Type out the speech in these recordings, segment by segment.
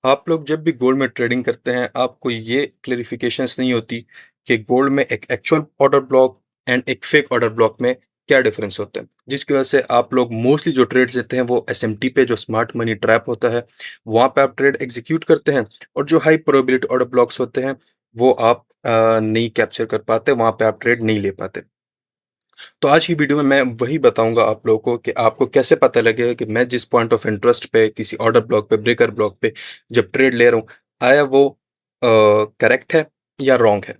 आप लोग जब भी गोल्ड में ट्रेडिंग करते हैं, आपको ये क्लेरिफिकेशंस नहीं होती कि गोल्ड में एक एक्चुअल ऑर्डर ब्लॉक एंड एक फेक ऑर्डर ब्लॉक में क्या डिफरेंस होता है। जिसकी वजह से आप लोग मोस्टली जो ट्रेड्स लेते हैं वो एसएमटी पे, जो स्मार्ट मनी ट्रैप होता है, वहाँ पे आप ट्रेड एग्जीक्यूट करते हैं। और जो हाई प्रोबेबिलिटी ऑर्डर ब्लॉक्स होते हैं वो आप नहीं कैप्चर कर पाते, वहाँ पे आप ट्रेड नहीं ले पाते। तो आज की वीडियो में मैं वही बताऊंगा आप लोगों को कि आपको कैसे पता लगेगा कि मैं जिस पॉइंट ऑफ इंटरेस्ट पे, किसी ऑर्डर ब्लॉक पे, ब्रेकर ब्लॉक पे जब ट्रेड ले रहा हूँ, आया वो करेक्ट है या रॉन्ग है,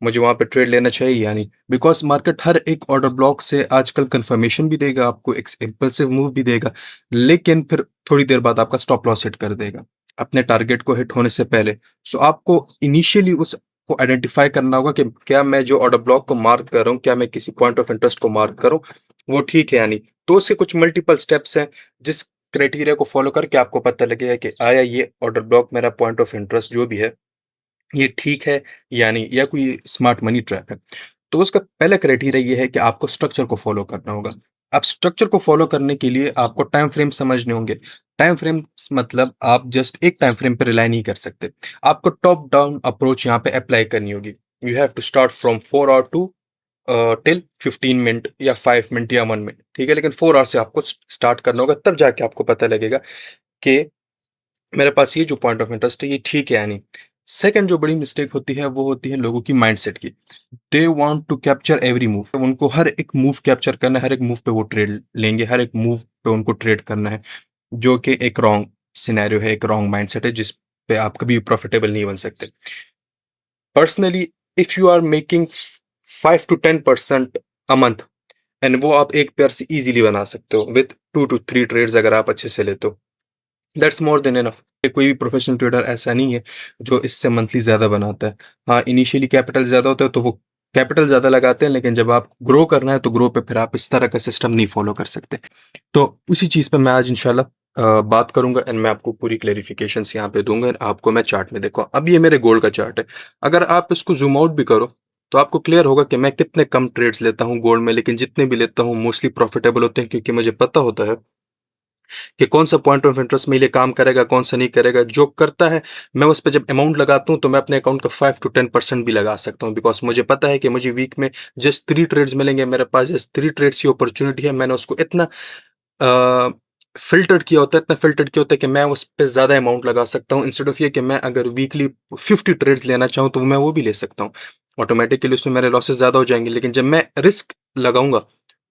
मुझे वहां पे ट्रेड लेना चाहिए या नहीं। बिकॉज मार्केट हर एक ऑर्डर ब्लॉक से आजकल कंफर्मेशन भी देगा, आपको एक इम्पल्सिव मूव भी देगा, लेकिन फिर थोड़ी देर बाद आपका स्टॉप लॉस हिट कर देगा अपने टारगेट को हिट होने से पहले। सो आपको इनिशियली उस को आइडेंटिफाई करना होगा कि क्या मैं जो ऑर्डर ब्लॉक को मार्क कर रहा हूँ, क्या मैं किसी पॉइंट ऑफ इंटरेस्ट को मार्क करूँ, वो ठीक है या नहीं। तो उसके कुछ मल्टीपल स्टेप्स हैं जिस क्राइटेरिया को फॉलो करके आपको पता लगेगा कि आया ये ऑर्डर ब्लॉक, मेरा पॉइंट ऑफ इंटरेस्ट जो भी है, ये ठीक है या नहीं, या कोई स्मार्ट मनी ट्रैप है। तो उसका पहला क्राइटेरिया ये है कि आपको स्ट्रक्चर को फॉलो करना होगा। अब स्ट्रक्चर को फॉलो करने के लिए आपको टाइम फ्रेम समझने होंगे। टाइम फ्रेम मतलब आप जस्ट एक टाइम फ्रेम पर रिलाई नहीं कर सकते, आपको टॉप डाउन अप्रोच यहाँ पे अप्लाई करनी होगी। You have to start from 4 hour to till 15 minute या 5 मिनट या 1 मिनट, ठीक है। लेकिन 4 आवर से आपको स्टार्ट करना होगा, तब जाके आपको पता लगेगा कि मेरे पास ये जो पॉइंट ऑफ इंटरेस्ट है ये ठीक है या नहीं। सेकंड जो बड़ी मिस्टेक होती है वो होती है लोगों की माइंडसेट की। They want to capture every move, उनको हर एक मूव कैप्चर करना है, हर एक मूव पे वो ट्रेड लेंगे, हर एक मूव पे उनको ट्रेड करना है, जो कि एक रॉन्ग सिनेरियो है, एक रॉन्ग माइंडसेट है, जिस पे आप कभी प्रॉफिटेबल नहीं बन सकते। Personally, if you are making 5 to 10% a month, and वो आप एक पेयर से इजीली बना सकते हो विथ 2 to 3 ट्रेड्स, अगर आप अच्छे से लेते हो, दैट्स मोर देन इनफ। कोई भी प्रोफेशनल ट्रेडर ऐसा नहीं है जो इससे मंथली ज्यादा बनाता है। हाँ, इनिशियली कैपिटल ज्यादा होता है तो वो कैपिटल ज्यादा लगाते हैं, लेकिन जब आप ग्रो करना है तो ग्रो पे फिर आप इस तरह का सिस्टम नहीं फॉलो कर सकते। तो उसी चीज पे मैं आज इंशाल्लाह बात करूंगा, एंड मैं आपको पूरी क्लेरिफिकेशंस यहाँ पे दूंगा। आपको मैं चार्ट में, देखो अब ये मेरे गोल्ड का चार्ट है, अगर आप इसको जूम आउट भी करो तो आपको क्लियर होगा कि मैं कितने कम ट्रेड्स लेता हूँ गोल्ड में, लेकिन जितने भी लेता हूँ मोस्टली प्रॉफिटेबल होते हैं, क्योंकि मुझे पता होता है कि कौन सा पॉइंट ऑफ इंटरेस्ट मेरे लिए काम करेगा, कौन सा नहीं करेगा। जो करता है, मैं उस पर जब अमाउंट लगाता हूँ तो मैं अपने अकाउंट का 5 to 10% भी लगा सकता हूँ, बिकॉज मुझे पता है कि मुझे वीक में जस्ट 3 ट्रेड्स मिलेंगे, मेरे पास जस्ट 3 ट्रेड्स की अपॉर्चुनिटी है। मैंने उसको इतना फिल्टर्ड किया होता है, इतना फिल्टर्ड किया होता है कि मैं उस पर ज्यादा अमाउंट लगा सकता हूँ, इंस्टेड ऑफ ये कि मैं अगर वीकली 50 ट्रेड्स लेना चाहूँ तो मैं वो भी ले सकता हूँ। ऑटोमेटिकली उसमें मेरे लॉसेस ज्यादा हो जाएंगे, लेकिन जब मैं रिस्क लगाऊंगा,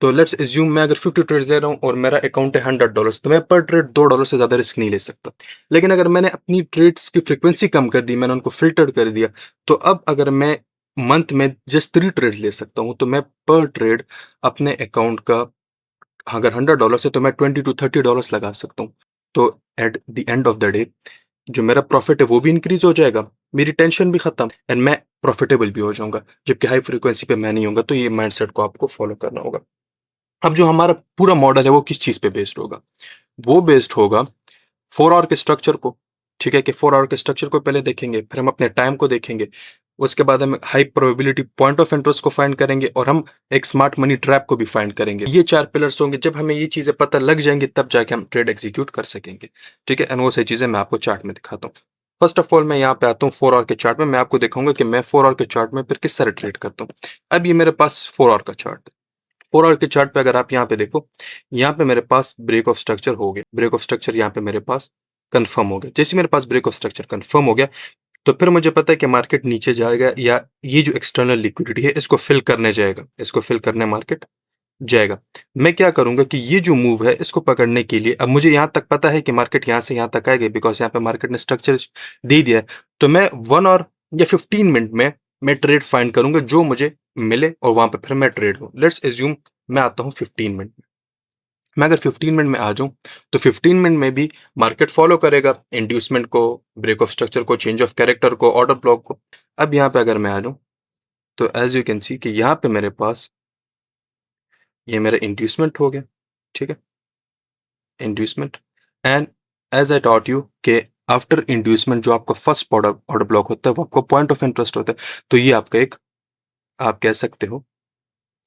तो लेट्स एज्यूम मैं अगर 50 ट्रेड्स ले रहा हूँ और मेरा अकाउंट है $100, तो मैं पर ट्रेड $2 से ज्यादा रिस्क नहीं ले सकता। लेकिन अगर मैंने अपनी ट्रेड्स की फ्रीक्वेंसी कम कर दी, मैंने उनको फिल्टर कर दिया, तो अब अगर मैं मंथ में जस्ट 3 ट्रेड्स ले सकता हूँ, तो मैं पर ट्रेड अपने अकाउंट का, अगर $100 है तो मैं $20 to $30 लगा सकता हूँ। तो at the end of the day जो मेरा प्रॉफिट है वो भी इंक्रीज हो जाएगा, मेरी टेंशन भी खत्म, एंड मैं प्रॉफिटेबल भी हो जाऊंगा, जबकि हाई फ्रीक्वेंसी पे मैं नहीं होऊंगा। तो ये माइंडसेट को आपको फॉलो करना होगा। अब जो हमारा पूरा मॉडल है वो किस चीज पे बेस्ड होगा, वो बेस्ड होगा 4 आवर के स्ट्रक्चर को। ठीक है, कि 4 आवर के स्ट्रक्चर को पहले देखेंगे, फिर हम अपने टाइम को देखेंगे, उसके बाद हम high probability point of interest को फाइंड करेंगे, और हम एक स्मार्ट मनी ट्रैप को भी फाइंड करेंगे। ये 4 पिलर्स होंगे। जब हमें ये चीजें पता लग जाएंगी तब जाके हम ट्रेड एग्जीक्यूट कर सकेंगे। ठीक है, एंड वो सही चीजें मैं आपको चार्ट में दिखाता हूँ। फर्स्ट ऑफ ऑल मैं यहाँ पे आता हूँ 4 आवर के चार्ट में, मैं आपको दिखाऊंगा कि मैं 4 आवर के चार्ट में फिर किस तरह ट्रेड करता हूँ। अब ये मेरे पास 4 आवर का चार्ट है। 4 आवर के चार्ट पे अगर आप यहाँ पे देखो, यहाँ पे मेरे पास ब्रेक ऑफ स्ट्रक्चर हो गया, ब्रेक ऑफ स्ट्रक्चर यहाँ पे मेरे पास कंफर्म हो गया। जैसे मेरे पास ब्रेक ऑफ स्ट्रक्चर कंफर्म हो गया, तो फिर मुझे पता है कि मार्केट नीचे जाएगा, या ये जो एक्सटर्नल लिक्विडिटी है इसको फिल करने जाएगा, इसको फिल करने मार्केट जाएगा। मैं क्या करूंगा कि ये जो मूव है इसको पकड़ने के लिए, अब मुझे यहाँ तक पता है कि मार्केट यहाँ से यहाँ तक आएगी, बिकॉज यहाँ पे मार्केट ने स्ट्रक्चर दे दिया है। तो मैं 1 आवर या 15 मिनट में मैं ट्रेड फाइंड करूंगा जो मुझे मिले, और वहां पे फिर मैं ट्रेड लूँ। लेट्स एज्यूम मैं आता हूँ 15 मिनट में। मैं अगर 15 मिनट में आ जाऊं, तो 15 मिनट में भी मार्केट फॉलो करेगा इंड्यूसमेंट को, ब्रेक ऑफ स्ट्रक्चर को, चेंज ऑफ कैरेक्टर को, ऑर्डर ब्लॉक को। अब यहाँ पे अगर मैं आ जाऊं, तो एज यू कैन सी कि यहाँ पे मेरे पास ये मेरा इंड्यूसमेंट हो गया। ठीक है, inducement, and as I taught you कि आफ्टर इंड्यूसमेंट जो आपका फर्स्ट ऑर्डर ऑर्डर ब्लॉक होता है वो आपका पॉइंट ऑफ इंटरेस्ट होता है। तो ये आपका एक, आप कह सकते हो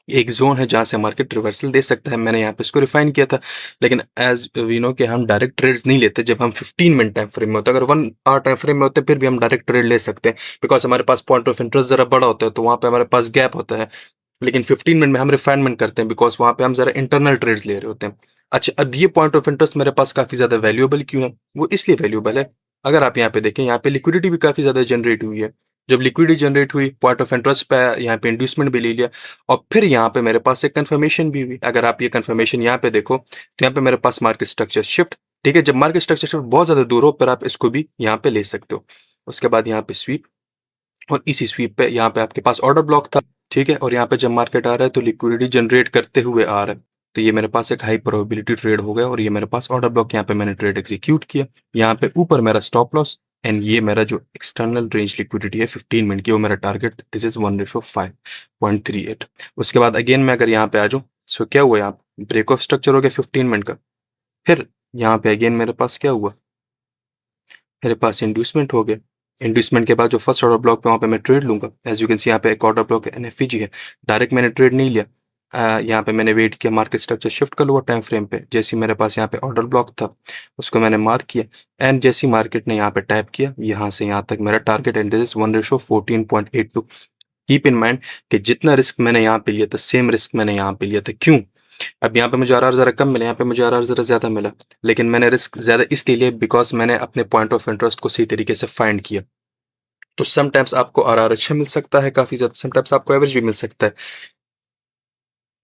एक जोन है जहाँ से मार्केट रिवर्सल दे सकता है। मैंने यहाँ पे इसको रिफाइन किया था, लेकिन एज वी नो कि हम डायरेक्ट ट्रेड्स नहीं लेते जब हम 15 मिनट टाइम फ्रेम में होते हैं। अगर 1 आवर टाइम फ्रेम में होते हैं फिर भी हम डायरेक्ट ट्रेड ले सकते हैं, बिकॉज हमारे पास पॉइंट ऑफ इंटरेस्ट जरा बड़ा होता है, तो वहाँ पे हमारे पास गैप होता है। लेकिन 15 मिनट में हम रिफाइनमेंट करते हैं, बिकॉज वहाँ पे हम जरा इंटरनल ट्रेड्स ले रहे होते हैं। अच्छा, अब ये पॉइंट ऑफ इंटरेस्ट मेरे पास काफी ज्यादा वैल्यूएबल क्यों है? वो इसलिए वैल्यूएबल है, अगर आप यहाँ पे देखें, यहाँ पे लिक्विडिटी भी काफी ज्यादा जनरेट हुई है। जब लिक्विडिटी जनरेट हुई, पॉइंट ऑफ इंटरेस्ट पे यहाँ पे इंड्यूसमेंट भी ले लिया, और फिर यहाँ पे मेरे पास एक कंफर्मेशन भी हुई। अगर आप ये कंफर्मेशन यहाँ पे देखो, तो यहाँ पे मेरे पास मार्केट स्ट्रक्चर शिफ्ट, ठीक है। जब मार्केट स्ट्रक्चर शिफ्ट बहुत ज्यादा दूर हो, पर आप इसको भी यहाँ पे ले सकते हो। उसके बाद यहाँ पे स्वीप, और इसी स्वीप पे यहाँ पे आपके पास ऑर्डर ब्लॉक था, ठीक है। और यहाँ पे जब मार्केट आ रहा है तो लिक्विडिटी जनरेट करते हुए आ रहा है, तो ये मेरे पास एक हाई प्रोबेबिलिटी ट्रेड हो गया, और ये मेरे पास ऑर्डर ब्लॉक, यहाँ पे मैंने ट्रेड एग्जीक्यूट किया। यहाँ पे ऊपर मेरा स्टॉप लॉस, एंड ये मेरा जो एक्सटर्नल रेंज लिक्विडिटी है 15 मिनट की, वो मेरा टारगेट, दिस इज 1:5.38। उसके बाद अगेन मैं अगर यहाँ पे आ जाऊँ, सो क्या हुआ, यहाँ ब्रेक ऑफ स्ट्रक्चर हो गया 15 मिनट का। फिर यहाँ पे अगेन मेरे पास क्या हुआ, मेरे पास इंड्यूसमेंट हो गया। इंड्यूसमेंट के बाद जो फर्स्ट ऑर्डर ब्लॉक पे, वहाँ पे मैं ट्रेड लूंगा। एज यू कैन सी यहाँ पे एक ऑर्डर ब्लॉक एनएफईजी है, डायरेक्ट मैंने ट्रेड नहीं लिया। यहाँ पे मैंने वेट किया मार्केट स्ट्रक्चर शिफ्ट कर लोअर टाइम फ्रेम पे। जैसे ही मेरे पास यहाँ पे ऑर्डर ब्लॉक था, उसको मैंने मार्क किया, एंड जैसे ही मार्केट ने यहाँ पे टैप किया, यहाँ से यहाँ तक मेरा target, and this is 1:14.82। Keep in mind कि जितना रिस्क मैंने यहाँ पे लिया था, सेम रिस्क मैंने यहाँ पे लिया था। क्यों? अब यहाँ पे मुझे आरआर जरा कम मिला, यहाँ पे मुझे आरआर जरा ज्यादा मिला, लेकिन मैंने रिस्क ज्यादा इसलिए लिया बिकॉज मैंने अपने पॉइंट ऑफ इंटरेस्ट को सही तरीके से फाइंड किया। तो समटाइम्स आपको आरआर अच्छा मिल सकता है काफी ज्यादा, समटाइम्स आपको एवरेज भी मिल सकता है।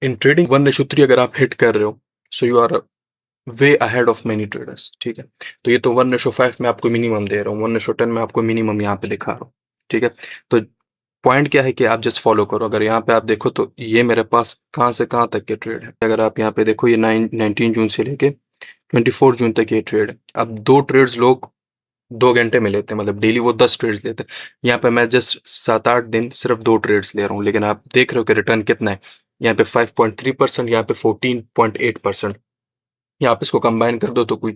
इन ट्रेडिंग 1:3 अगर आप हिट कर रहे हो, so you are way ahead of many traders, ठीक है। तो ये तो 1:5 में आपको मिनिमम दे रहा हूँ, 1:10 में आपको मिनिमम यहाँ पे दिखा रहा हूँ, ठीक है। तो पॉइंट क्या है कि आप जस्ट फॉलो करो। अगर यहाँ पे आप देखो तो ये मेरे पास कहाँ से कहाँ तक के ट्रेड है। अगर आप यहाँ पे देखो, ये 19 जून से लेके 24 जून तक ये ट्रेड है। अब 2 ट्रेड्स लोग 2 घंटे में लेते हैं, मतलब डेली वो 10 ट्रेड्स लेते हैं। यहाँ पे मैं जस्ट 7-8 दिन सिर्फ 2 ट्रेड्स ले रहा हूँ, लेकिन आप देख रहे हो कि रिटर्न कितना है। यहाँ पे 5.3%, यहाँ पे 14.8%। या आप इसको कंबाइन कर दो तो कोई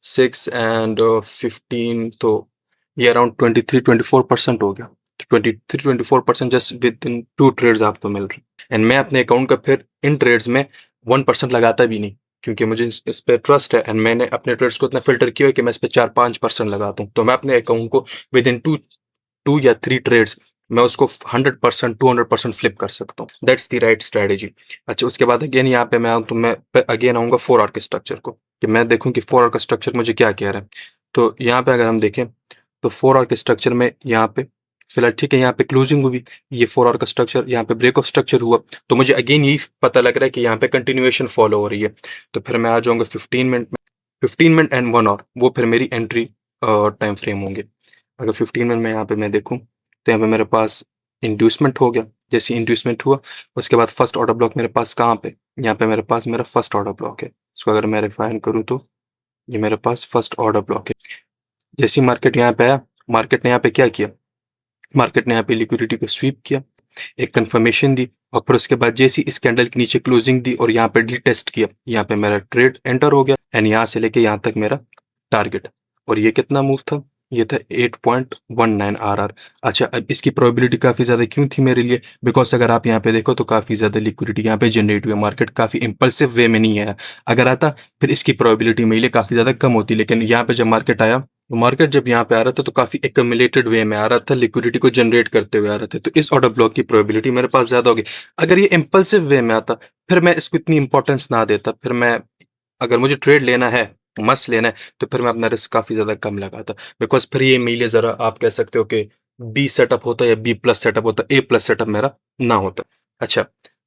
6 एंड 15, तो ये अराउंड 23-24% हो गया। तो 23-24% जस्ट विद इन 2 ट्रेड्स आपको मिल रहे हैं। एंड मैं अपने अकाउंट का फिर इन ट्रेड्स में 1% लगाता भी नहीं, क्योंकि मुझे इस पे ट्रस्ट है, एंड मैंने अपने ट्रेड्स को इतना फिल्टर किया है कि मैं इस पे 4-5% लगाता हूँ। तो मैं अपने अकाउंट को विद इन 2 या 3 ट्रेड्स मैं उसको 100%, 200% फ्लिप कर सकता हूँ। That's the right strategy. अच्छा, उसके बाद अगेन यहाँ पे मैं आऊँ तो मैं अगेन आऊँगा 4 आवर के स्ट्रक्चर को, कि मैं देखूँ कि 4 आवर का स्ट्रक्चर मुझे क्या कह रहा है। तो यहाँ पे अगर हम देखें तो 4 आवर के स्ट्रक्चर में यहाँ पे फिलहाल ठीक है, यहाँ पे क्लोजिंग हुई, ये 4 आवर का स्ट्रक्चर, यहाँ पे ब्रेक ऑफ स्ट्रक्चर हुआ, तो मुझे अगेन यही पता लग रहा है कि यहाँ पे कंटिन्यूएशन फॉलो हो रही है। तो फिर मैं आ जाऊँगा 15 मिनट एंड 1 आवर, वो फिर मेरी एंट्री टाइम फ्रेम होंगे। अगर 15 मिनट में यहाँ पे मैं देखूँ, तो यहाँ पे मेरे पास इंड्यूसमेंट हो गया। जैसे इंड्यूसमेंट हुआ, उसके बाद फर्स्ट ऑर्डर ब्लॉक मेरे पास कहाँ पे, यहाँ पे मेरे पास मेरा फर्स्ट ऑर्डर ब्लॉक है। इसको अगर मैं रिफाइन करूँ तो ये मेरे पास फर्स्ट ऑर्डर ब्लॉक है। जैसी मार्केट यहाँ पे आया, मार्केट ने यहाँ पे क्या किया, मार्केट ने यहाँ पे लिक्विडिटी को स्वीप किया, एक कंफर्मेशन दी, और फिर उसके बाद जैसी इस कैंडल के नीचे क्लोजिंग दी और यहाँ पे डी टेस्ट किया, यहाँ पे मेरा ट्रेड एंटर हो गया, एंड यहाँ से लेके यहाँ तक मेरा टारगेट। और ये कितना मूव था, ये था 8.19 आरआर। अच्छा, अब इसकी प्रोबेबिलिटी काफ़ी ज़्यादा क्यों थी मेरे लिए, बिकॉज अगर आप यहाँ पे देखो तो काफ़ी ज़्यादा लिक्विडिटी यहाँ पे जनरेट हुई है, मार्केट काफ़ी इम्पल्सिव वे में नहीं है। अगर आता फिर इसकी प्रोबेबिलिटी मेरे लिए काफ़ी ज़्यादा कम होती, लेकिन यहाँ पे जब मार्केट आया, तो मार्केट जब यहाँ पे आ रहा था तो काफ़ी एक्यूमुलेटेड वे में आ रहा था, लिक्विडिटी को जनरेट करते हुए आ रहा था, तो इस ऑर्डर ब्लॉक की प्रोबेबिलिटी मेरे पास ज़्यादा होगी। अगर ये इम्पल्सिव वे में आता, फिर मैं इसको इतनी इंपॉर्टेंस ना देता, फिर मैं, अगर मुझे ट्रेड लेना है, मस्ट लेना है, तो फिर मैं अपना रिस्क काफ़ी ज़्यादा कम लगाता, बिकॉज फिर ये मेरे लिए ज़रा आप कह सकते हो कि बी सेटअप होता या बी प्लस सेटअप होता, ए प्लस सेटअप मेरा ना होता। अच्छा,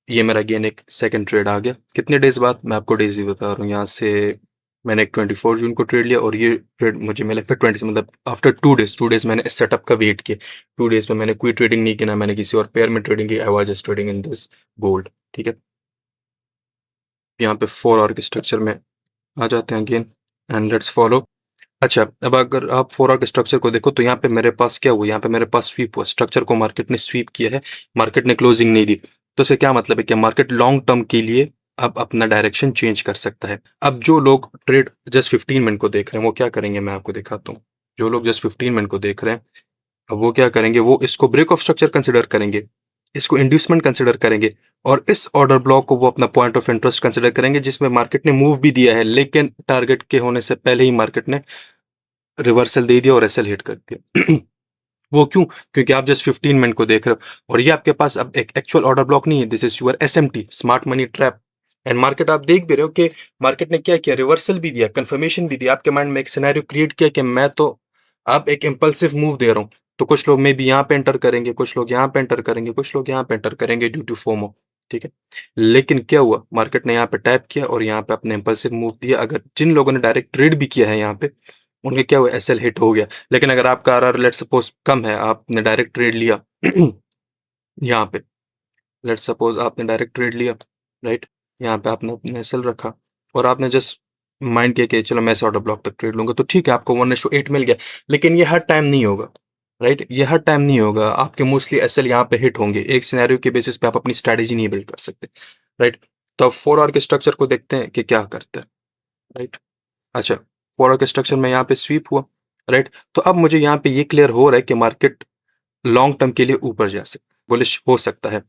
ये मेरा अगेन एक सेकंड ट्रेड आ गया, कितने डेज बाद, मैं आपको डेज ही बता रहा हूँ। यहाँ से मैंने एक 24 जून को ट्रेड लिया, और ये ट्रेड मुझे मिला फिर 20, मतलब आफ्टर 2 डेज मैंने इस सेटअप का वेट किया। 2 डेज में मैंने कोई ट्रेडिंग नहीं की, ना मैंने किसी और पेयर में ट्रेडिंग की, I was just trading in this gold, ठीक है। यहाँ पे 4 आवर के स्ट्रक्चर में आ जाते हैं अगेन, एंड लेट्स फॉलो। अच्छा, अब अगर आप 4 आवर के स्ट्रक्चर को देखो, तो यहाँ पे मेरे पास क्या हुआ, यहाँ पे मेरे पास स्वीप हुआ, स्ट्रक्चर को मार्केट ने स्वीप किया है, मार्केट ने क्लोजिंग नहीं दी। तो इससे क्या मतलब है कि मार्केट लॉन्ग टर्म के लिए अब अपना डायरेक्शन चेंज कर सकता है। अब जो लोग ट्रेड जस्ट 15 मिनट को देख रहे हैं, वो क्या करेंगे, मैं आपको दिखाता हूँ। जो लोग जस्ट 15 मिनट को देख रहे हैं, अब वो क्या करेंगे, वो इसको ब्रेक ऑफ स्ट्रक्चर कंसिडर करेंगे, इसको इंड्यूसमेंट कंसिडर करेंगे, और इस ऑर्डर ब्लॉक को वो अपना पॉइंट ऑफ इंटरेस्ट कंसिडर करेंगे, जिसमें मार्केट ने मूव भी दिया है, लेकिन टारगेट के होने से पहले ही मार्केट ने रिवर्सल दे दिया और एसएल हिट कर दिया। वो क्यों? क्योंकि आप जस्ट 15 मिनट को देख रहे हो और ये आपके पास अब एक एक्चुअल ऑर्डर ब्लॉक नहीं है, this is your SMT, smart money trap. And market आप देख भी रहे हो कि मार्केट ने क्या किया, रिवर्सल भी दिया, कंफर्मेशन भी दिया, आपके माइंड में एक सिनेरियो क्रिएट किया कि मैं तो अब एक इंपल्सिव मूव दे रहा हूँ, तो कुछ लोग मे बी यहाँ पे एंटर करेंगे, कुछ लोग यहाँ पे एंटर करेंगे, कुछ लोग यहाँ पे एंटर करेंगे ड्यू टू फोमो। ठीक है, लेकिन क्या हुआ, मार्केट ने यहाँ पे टैप किया और यहाँ पे अपने इंपल्सिव मूव दिया। अगर जिन लोगों ने डायरेक्ट ट्रेड भी किया है यहाँ पे, उनके क्या हुआ, एसएल हिट हो गया। लेकिन अगर आपका आरआर लेट सपोज कम है, आपने डायरेक्ट ट्रेड लिया यहाँ पे, लेट सपोज आपने डायरेक्ट ट्रेड लिया, राइट, यहाँ पे आपने अपने एसएल रखा और आपने जस्ट माइंड किया कि चलो मैं इस ऑर्डर ब्लॉक तक ट्रेड लूंगा, तो ठीक है, आपको 1:8 मिल गया। लेकिन ये हर टाइम नहीं होगा, राइट, ये हर टाइम नहीं होगा। आपके मोस्टली एसएल यहाँ पे हिट होंगे, एक सिनेरियो के बेसिस पे आप अपनी स्ट्रेटेजी नहीं बिल्ड कर सकते, राइट। तो अब 4 आवर के स्ट्रक्चर को देखते हैं कि क्या करते हैं, राइट। अच्छा, 4 आवर के स्ट्रक्चर में यहाँ पे स्वीप हुआ, राइट। तो अब मुझे यहाँ पे ये क्लियर हो रहा है कि मार्केट लॉन्ग टर्म के लिए ऊपर जा सकता है, बुलिश हो सकता है।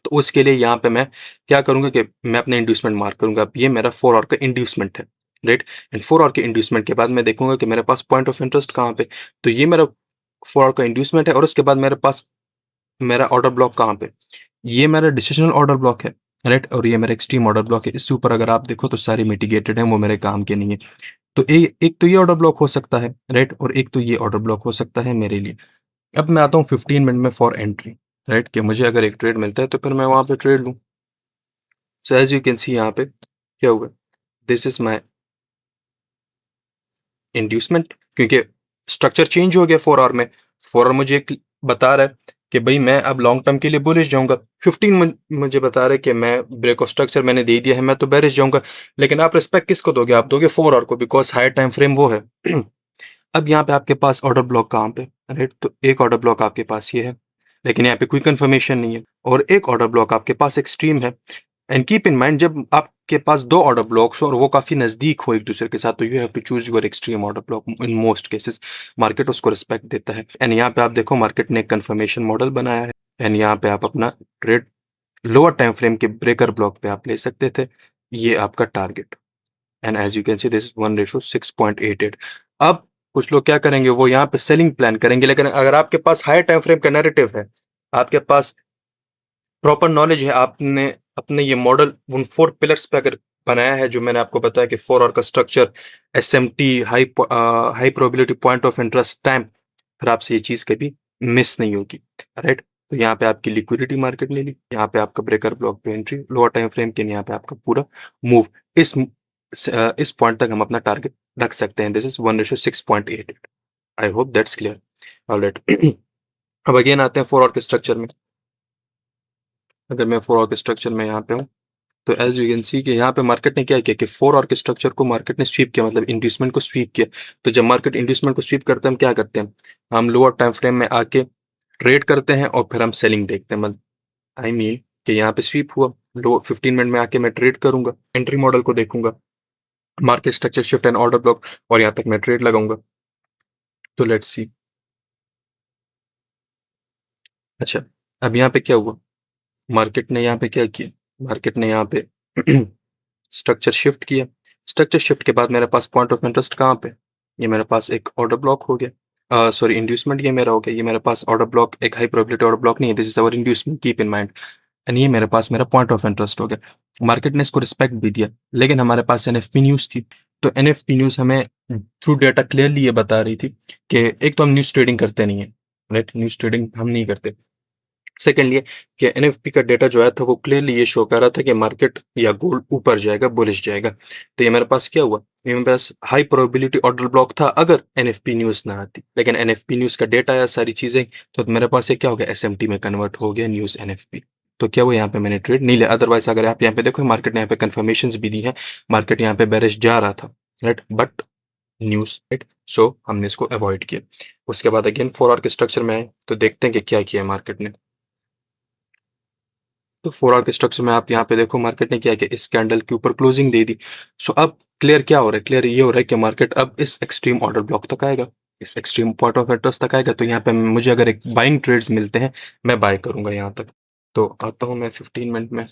तो उसके लिए यहाँ पे मैं क्या करूंगा कि मैं अपने इंड्यूसमेंट मार्क करूंगा। अब ये मेरा 4 आवर का इंड्यूसमेंट है, राइट। एंड 4 आवर के इंड्यूसमेंट के बाद मैं देखूंगा कि मेरे पास पॉइंट ऑफ इंटरेस्ट कहाँ पे। तो ये मेरा 4 आवर का इंड्यूसमेंट है और उसके बाद मेरे पास मेरा ऑर्डर ब्लॉक कहाँ पे, ये मेरा डिसीजनल ऑर्डर ब्लॉक है, राइट। और ये मेरा एक्सट्रीम ऑर्डर ब्लॉक है। इससे ऊपर अगर आप देखो तो सारे मिटिगेटेड हैं, वो मेरे काम के नहीं है। तो एक तो ये ऑर्डर ब्लॉक हो सकता है, राइट, और एक तो ये ऑर्डर ब्लॉक हो सकता है मेरे लिए। अब मैं आता हूँ 15 मिनट में फॉर एंट्री, राइट, कि मुझे अगर एक ट्रेड मिलता है तो फिर मैं वहां पे ट्रेड लूँ। So as you can see यहाँ पे क्या हुआ, दिस इज माई इंड्यूसमेंट, क्योंकि स्ट्रक्चर चेंज हो गया 4 आवर में। 4 आवर मुझे एक बता रहा है कि भाई मैं अब लॉन्ग टर्म के लिए बुलिश जाऊंगा। 15 मुझे बता रहा है कि मैं ब्रेक ऑफ स्ट्रक्चर मैंने दे दिया है, मैं तो बेरिश जाऊंगा। लेकिन आप रिस्पेक्ट किसको दोगे, आप दोगे 4 आवर को, बिकॉज हायर टाइम फ्रेम वो है। अब यहाँ पे आपके पास ऑर्डर ब्लॉक कहाँ पे, राइट, तो एक ऑर्डर ब्लॉक आपके पास ये है, लेकिन यहाँ पे कोई कंफर्मेशन नहीं है। और एक ऑर्डर ब्लॉक आपके पास एक्सट्रीम है। एंड कीप इन माइंड, जब आपके पास 2 ऑर्डर ब्लॉक्स हो और वो काफी नजदीक हो एक दूसरे के साथ, तो you have to choose your extreme order block. In most cases market उसको रिस्पेक्ट देता है। एंड यहाँ पे आप देखो मार्केट ने एक कंफर्मेशन मॉडल बनाया है। एंड यहाँ पे आप अपना ट्रेड लोअर टाइम फ्रेम के ब्रेकर ब्लॉक पे आप ले सकते थे, ये आपका target. And as you can see this 1:6.88। अब कुछ लोग क्या करेंगे, वो यहाँ पे सेलिंग प्लान करेंगे। लेकिन अगर आपके पास हाई टाइम फ्रेम का नैरेटिव है, आपके पास प्रॉपर नॉलेज है, आपने अपने ये मॉडल उन 4 पिलर्स पे अगर बनाया है, जो मैंने आपको बताया कि 4 आवर का structure, SMT, high probability, point of interest, time, फिर आपसे ये चीज कभी मिस नहीं होगी, राइट। तो यहाँ पे आपकी लिक्विडिटी मार्केट ले ली, यहाँ पे आपका ब्रेकर ब्लॉक पे एंट्री लोअर टाइम फ्रेम के, यहाँ पे आपका पूरा मूव। इस पॉइंट तक हम अपना टारगेट रख सकते हैं। This is 1:6.88। I hope that's clear, alright. अब अगेन आते हैं 4 आवर के स्ट्रक्चर में। अगर मैं 4 आवर के स्ट्रक्चर में यहाँ पे हूँ, तो एज यू कैन सी कि यहाँ पे मार्केट ने क्या किया कि 4 आवर के स्ट्रक्चर को मार्केट ने स्वीप किया, मतलब इंड्यूसमेंट को स्वीप किया। तो जब मार्केट इंड्यूसमेंट को स्वीप करते हैं, हम क्या करते हैं, हम लोअर टाइम फ्रेम में आके ट्रेड करते हैं और फिर हम सेलिंग देखते हैं। मतलब आई मीन कि यहाँ पे स्वीप हुआ, लो 15 मिनट में आके मैं ट्रेड करूंगा, एंट्री मॉडल को देखूंगा, market structure shift and order block, और यहाँ तक मैं ट्रेड लगाऊंगा। तो लेट्स सी। अच्छा, अब यहाँ पे क्या हुआ, मार्केट ने यहाँ पे क्या किया, मार्केट ने यहाँ पे स्ट्रक्चर शिफ्ट किया। स्ट्रक्चर शिफ्ट के बाद मेरे पास पॉइंट ऑफ इंटरेस्ट कहाँ पे, ये मेरे पास एक ऑर्डर ब्लॉक हो गया, सॉरी इंड्यूसमेंट ये मेरा हो गया। ये मेरे पास ऑर्डर ब्लॉक एक हाई प्रोबेबिलिटी ऑर्डर ब्लॉक नहीं है, this is our inducement, keep in mind. And ये मेरे पास मेरा पॉइंट ऑफ इंटरेस्ट हो गया। मार्केट ने इसको रिस्पेक्ट भी दिया, लेकिन हमारे पास एनएफपी न्यूज थी। तो एनएफपी न्यूज हमें थ्रू डेटा क्लियरली ये बता रही थी कि एक तो हम न्यूज ट्रेडिंग करते नहीं है, राइट, न्यूज ट्रेडिंग हम नहीं करते। सेकेंडली कि एनएफपी का डेटा जो आया था वो क्लियरली ये शो कर रहा था कि मार्केट या गोल्ड ऊपर जाएगा, बुलिश जाएगा। तो ये मेरे पास क्या हुआ, ये मेरे पास हाई प्रोबेबिलिटी ऑर्डर ब्लॉक था अगर एनएफपी न्यूज ना आती। लेकिन एनएफपी न्यूज का डेटा आया, सारी चीजें, तो मेरे पास ये क्या हो गया, एसएमटी में कन्वर्ट हो गया न्यूज एनएफपी। तो क्या हुआ, यहाँ पे मैंने ट्रेड नहीं लिया। अदरवाइज अगर आप यहाँ पे देखो, मार्केट ने यहाँ पे कंफर्मेशन भी दी है, मार्केट यहाँ पे बेरिश जा रहा था, राइट, बट न्यूज, राइट, सो हमने इसको अवॉइड किया। उसके बाद अगेन 4 आवर के स्ट्रक्चर में आए, तो देखते हैं कि क्या किया मार्केट ने। तो 4 आवर के स्ट्रक्चर में आप यहाँ पे देखो, मार्केट ने क्या किया, इस कैंडल के ऊपर क्लोजिंग दे दी। सो अब क्लियर क्या हो रहा है, क्लियर ये हो रहा है कि मार्केट अब इस एक्सट्रीम ऑर्डर ब्लॉक तक आएगा, इस एक्सट्रीम पॉइंट ऑफ इंटरेस्ट तक आएगा। तो यहाँ पे मुझे अगर एक बाइंग ट्रेड्स मिलते हैं, मैं बाय करूंगा यहाँ तक। तो आता हूँ मैं 15 मिनट में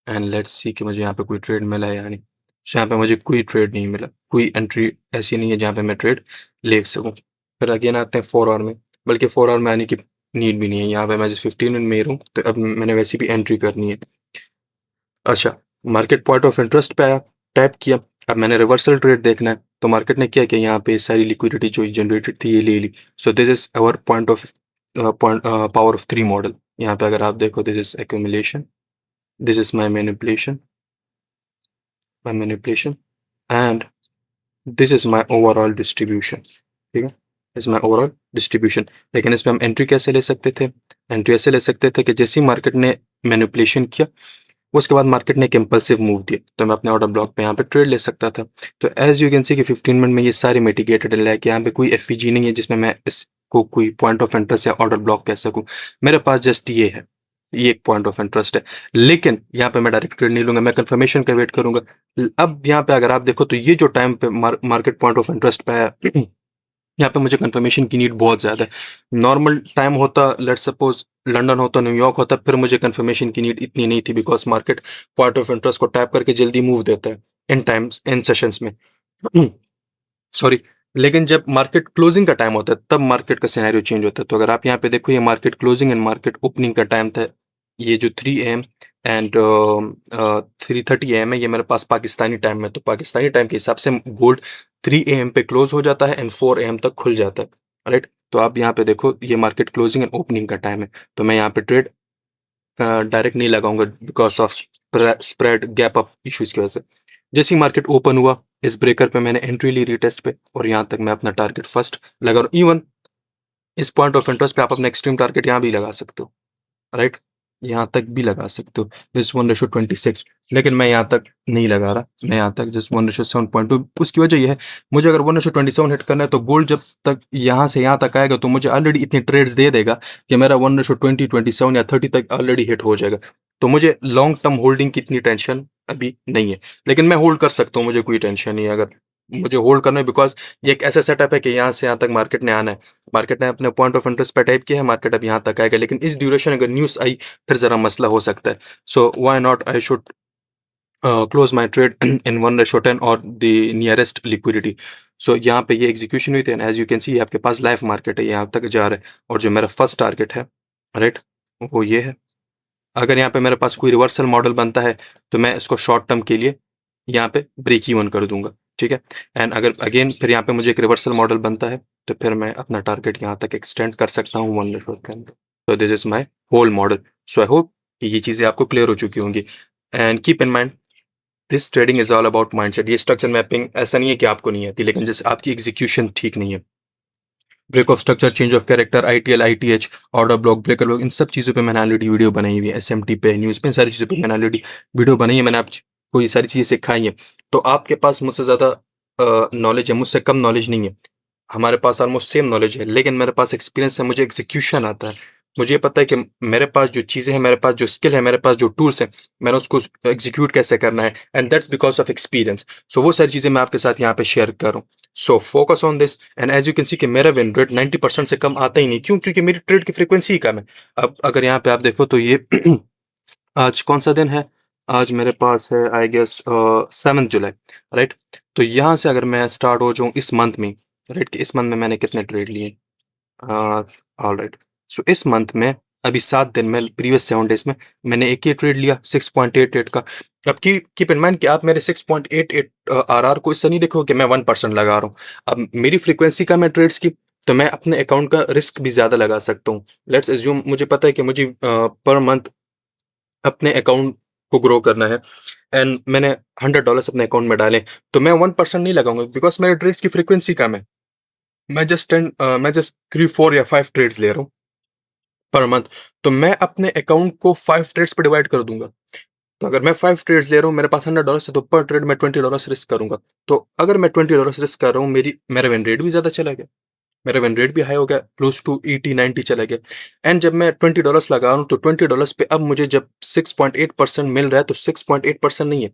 एंड लेट्स सी कि मुझे यहाँ पे कोई ट्रेड मिला है या नहीं। So, यहाँ पे मुझे कोई ट्रेड नहीं मिला, कोई एंट्री ऐसी नहीं है जहाँ पे मैं ट्रेड ले सकूँ। फिर अगेन आते हैं 4 आवर में, बल्कि 4 आवर में आने की नीड भी नहीं है। यहाँ पे मैं जिस 15 मिनट में ही हूँ, तो अब मैंने वैसी भी एंट्री करनी है। अच्छा, मार्केट पॉइंट ऑफ इंटरेस्ट पे आया, टैप किया। अब मैंने रिवर्सल ट्रेड देखना है, तो मार्केट ने क्या किया, यहाँ पे सारी लिक्विडिटी जो जनरेटेड थी ये ले ली। So this is our point of power of 3 model. यहाँ पे अगर आप देखो, this is accumulation, this is my manipulation and this is my overall distribution. ठीक है, इज माई ओवरऑल डिस्ट्रीब्यूशन। लेकिन इसमें हम एंट्री कैसे ले सकते थे? एंट्री ऐसे ले सकते थे कि जैसे ही मार्केट ने मैनिपुलेशन किया, उसके बाद मार्केट ने एक इम्पल्सिव मूव दिया, तो मैं अपने ऑर्डर ब्लॉक पे यहाँ पे ट्रेड ले सकता था। तो एज यू कैन सी कि 15 मिनट में ये सारे मिटिगेटेड है कि यहाँ पे कोई एफवीजी नहीं है जिसमें मैं इसको कोई पॉइंट ऑफ इंटरेस्ट या ऑर्डर ब्लॉक कह सकूँ। मेरे पास जस्ट ये है, ये एक पॉइंट ऑफ इंटरेस्ट है। लेकिन यहाँ पे मैं डायरेक्ट ट्रेड नहीं लूंगा, मैं कंफर्मेशन का वेट करूंगा। अब यहाँ पे अगर आप देखो, तो ये जो टाइम पे मार्केट पॉइंट ऑफ इंटरेस्ट पे है, यहाँ पे मुझे कंफर्मेशन की नीड बहुत ज़्यादा है। नॉर्मल टाइम होता, लेट्स सपोज लंदन होता, न्यूयॉर्क होता, फिर मुझे कंफर्मेशन की नीड इतनी नहीं थी, because market point of interest को टैप करके जल्दी मूव देता है इन टाइम्स, इन सेशंस में। सॉरी, लेकिन जब मार्केट क्लोजिंग का टाइम होता है, तब मार्केट का सिनेरियो चेंज होता है। तो अगर आप यहाँ पे देखो, ये market closing and market opening का टाइम था, ये जो 3 AM एंड 3:30 AM है, ये मेरे पास पाकिस्तानी टाइम में। तो पाकिस्तानी टाइम के हिसाब से गोल्ड 3 AM पे क्लोज हो जाता है एंड 4 AM तक खुल जाता है, राइट। तो आप यहाँ पे देखो, ये मार्केट क्लोजिंग एंड ओपनिंग का टाइम है, तो मैं यहाँ पे ट्रेड डायरेक्ट नहीं लगाऊंगा because of spread gap up issues की वजह से। जैसे ही मार्केट ओपन हुआ, इस ब्रेकर पे मैंने एंट्री ली रीटेस्ट पे, और यहाँ तक मैं अपना टारगेट फर्स्ट लगा रहा हूँ। इवन इस पॉइंट ऑफ इंटरेस्ट पे आप अपना एक्सट्रीम टारगेट यहाँ भी लगा सकते हो, राइट, यहाँ तक भी लगा सकते हो, दिस 1:26। लेकिन मैं यहाँ तक नहीं लगा रहा, मैं यहाँ तक जस्ट 1:7.2। उसकी वजह यह है, मुझे अगर 1:27 हिट करना है, तो गोल्ड जब तक यहाँ से यहाँ तक आएगा, तो मुझे ऑलरेडी इतनी ट्रेड्स दे देगा कि मेरा 1:20, 27 या 30 तक ऑलरेडी हिट हो जाएगा। तो मुझे लॉन्ग टर्म होल्डिंग की इतनी टेंशन अभी नहीं है, लेकिन मैं होल्ड कर सकता हूँ, मुझे कोई टेंशन नहीं है अगर मुझे होल्ड करना है, बिकॉज ये एक ऐसा सेटअप है कि यहाँ से यहाँ तक मार्केट ने आना है। मार्केट ने अपने पॉइंट ऑफ इंटरेस्ट पे टाइप किया है, मार्केट अब यहाँ तक आएगा, लेकिन इस ड्यूरेशन अगर न्यूज़ आई, फिर ज़रा मसला हो सकता है। So why not I should close my trade in 1:10 और द नियरेस्ट लिक्विडिटी। सो यहाँ पे ये एग्जीक्यूशन हुई थी, and as you can see आपके पास लाइव मार्केट है, यहाँ तक जा रहा है। और जो मेरा फर्स्ट टारगेट है, राइट, वो ये है। अगर यहाँ पे मेरे पास कोई रिवर्सल मॉडल बनता है, तो मैं इसको शॉर्ट टर्म के लिए यहाँ पे ब्रेक इवन कर दूंगा, ठीक है। एंड अगर अगेन फिर यहाँ पे मुझे एक रिवर्सल मॉडल बनता है, तो फिर मैं अपना टारगेट यहाँ तक एक्सटेंड कर सकता हूँ 1:10 के अंदर। तो this is my whole model. So I hope कि ये चीज़ें आपको क्लियर हो चुकी होंगी। And keep in mind, this trading is all about mindset. ये स्ट्रक्चर मैपिंग ऐसा नहीं है कि आपको नहीं आती, लेकिन जैसे आपकी एग्जीक्यूशन ठीक नहीं है, break of structure, change of character, ITL, ITH, order block, breaker block, इन सब चीज़ों पे मैंने ऑलरेडी वीडियो बनाई हुई है। SMT पे, न्यूज़ पे, इन सारी चीज़ों पे मैंने ऑलरेडी वीडियो बनाई है। मैंने आपको ये सारी चीज़ें सिखाई हैं। तो आपके पास मुझसे ज़्यादा नॉलेज है, मुझसे कम नॉलेज नहीं है, हमारे पास ऑलमोस्ट सेम नॉलेज है, लेकिन मेरे पास एक्सपीरियंस है, मुझे एग्जीक्यूशन आता है। मुझे पता है कि मेरे पास जो चीज़ें हैं, मेरे पास जो स्किल है, मेरे पास जो टूल्स हैं, मैंने उसको एग्जीक्यूट कैसे करना है, and that's because of experience. So वो सारी चीज़ें मैं आपके साथ यहाँ पे शेयर कर रहा हूँ। So focus on this, and as you can see कि मेरा विन रेट 90% से कम आता ही नहीं। क्यों? क्योंकि मेरी ट्रेड की फ्रीक्वेंसी ही कम है। अब अगर यहाँ पे आप देखो, तो ये आज कौन सा दिन है? आज मेरे पास है आई गेस 7 जुलाई, राइट। तो यहाँ से अगर मैं स्टार्ट हो जाऊँ इस मंथ में, राइट, कि इस मंथ में मैंने कितने ट्रेड लिए, ऑल राइट। सो इस मंथ में अभी 7 दिन में, प्रीवियस 7 डेज में मैंने एक ही ट्रेड लिया 6.88 का। अब कीप इन माइंड कि आप मेरे 6.88 RR को इससे नहीं देखो कि मैं 1% लगा रहा हूँ। अब मेरी फ्रीक्वेंसी कम है ट्रेड्स की, तो मैं अपने अकाउंट का रिस्क भी ज़्यादा लगा सकता हूँ। लेट्स एज्यूम, मुझे पता है कि मुझे पर मंथ अपने अकाउंट को ग्रो करना है, एंड मैंने $100 अपने अकाउंट में डाले, तो मैं 1% नहीं लगाऊंगा, बिकॉज मेरे ट्रेड्स की फ्रीक्वेंसी कम है। मैं जस्ट 3, 4 या 5 ट्रेड्स ले रहा हूँ पर मंथ। तो मैं अपने अकाउंट को 5 ट्रेड्स पे डिवाइड कर दूंगा। तो अगर मैं 5 ट्रेड्स ले रहा हूँ, मेरे पास $100 है, तो पर ट्रेड मैं $20 रिस्क करूंगा। तो अगर मैं $20 रिस्क कर रहा हूँ, मेरा विन रेट भी ज्यादा चला गया, मेरा विन रेट भी हाई हो गया, क्लोज टू 80-90 चला गया। एंड जब मैं $20 लगा रहा हूँ, तो $20 पे अब मुझे जब 6.8% मिल रहा है, तो 6.8% नहीं है,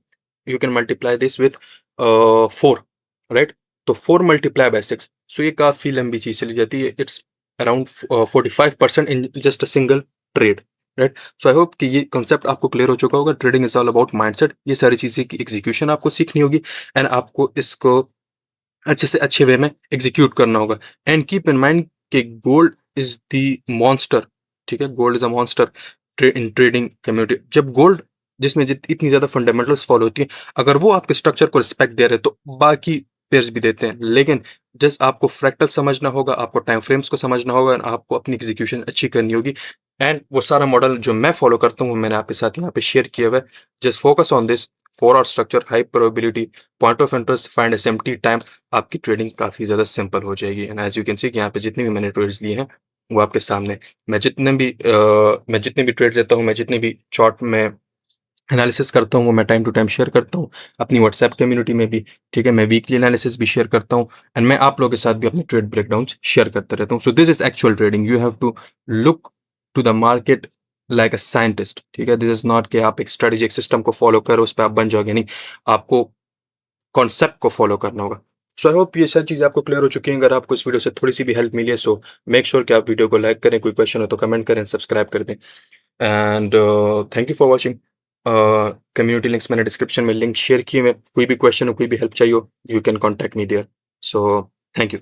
you can multiply this with 4, right. तो 4 × 6, सो ये काफ़ी लंबी चीज़ चली जाती है। It's around 45% in just a single trade, right. So I hope कि ये कॉन्सेप्ट आपको क्लियर हो चुका होगा। Trading is all about mindset. ये सारी चीज़ें की एग्जीक्यूशन आपको सीखनी होगी एंड आपको इसको अच्छे से अच्छे वे में एग्जीक्यूट करना होगा। एंड कीप इन माइंड कि गोल्ड इज द मॉन्स्टर। ठीक है, gold is a monster in trading community. जब गोल्ड जिसमें इतनी ज्यादा फंडामेंटल्स फॉलो होती है, अगर वो आपके स्ट्रक्चर को रिस्पेक्ट दे रहे हैं तो बाकी पेयर्स भी देते हैं। लेकिन जस्ट आपको फ्रैक्टल समझना होगा, आपको टाइम फ्रेम्स को समझना होगा, and आपको अपनी एग्जीक्यूशन अच्छी करनी होगी। एंड वो सारा मॉडल जो मैं फॉलो करता हूँ वो मैंने आपके साथ यहाँ पे शेयर किया हुआ है। Just focus on this 4 hour structure, high probability, point of interest, find SMT time, आपकी ट्रेडिंग काफ़ी ज़्यादा सिंपल हो जाएगी। And as you can see कि यहाँ पे जितने भी मैंने ट्रेड्स लिए हैं वो आपके सामने। मैं जितने भी ट्रेड्स लेता हूँ, मैं जितने भी चार्ट में एनालिसिस करता हूँ, वो मैं टाइम टू टाइम शेयर करता हूँ अपनी व्हाट्सएप कम्युनिटी में भी। ठीक है, मैं वीकली एनालिसिस भी शेयर करता हूँ एंड मैं आप लोगों के साथ भी अपने ट्रेड ब्रेकडाउन शेयर करता रहता हूँ। So this is actual trading. You have to look to the market like a scientist. ठीक है, दिस इज नॉट कि आप एक स्ट्रेटेजिक सिस्टम को फॉलो करो उस पर आप बन जाओगे, नहीं, आपको कॉन्सेप्ट को फॉलो करना होगा। सो आई होप ये सारी चीज़ें आपको क्लियर हो चुकी हैं। अगर आपको इस वीडियो से थोड़ी सी भी हेल्प मिली है सो मेक श्योर कि आप वीडियो को लाइक करें, कोई क्वेश्चन हो तो कमेंट करें, सब्सक्राइब कर दें। And thank you for watching. Community links मैंने डिस्क्रिप्शन में लिंक शेयर किए हैं। कोई भी क्वेश्चन हो, कोई भी हेल्प चाहिए हो, you can contact me there. So thank you.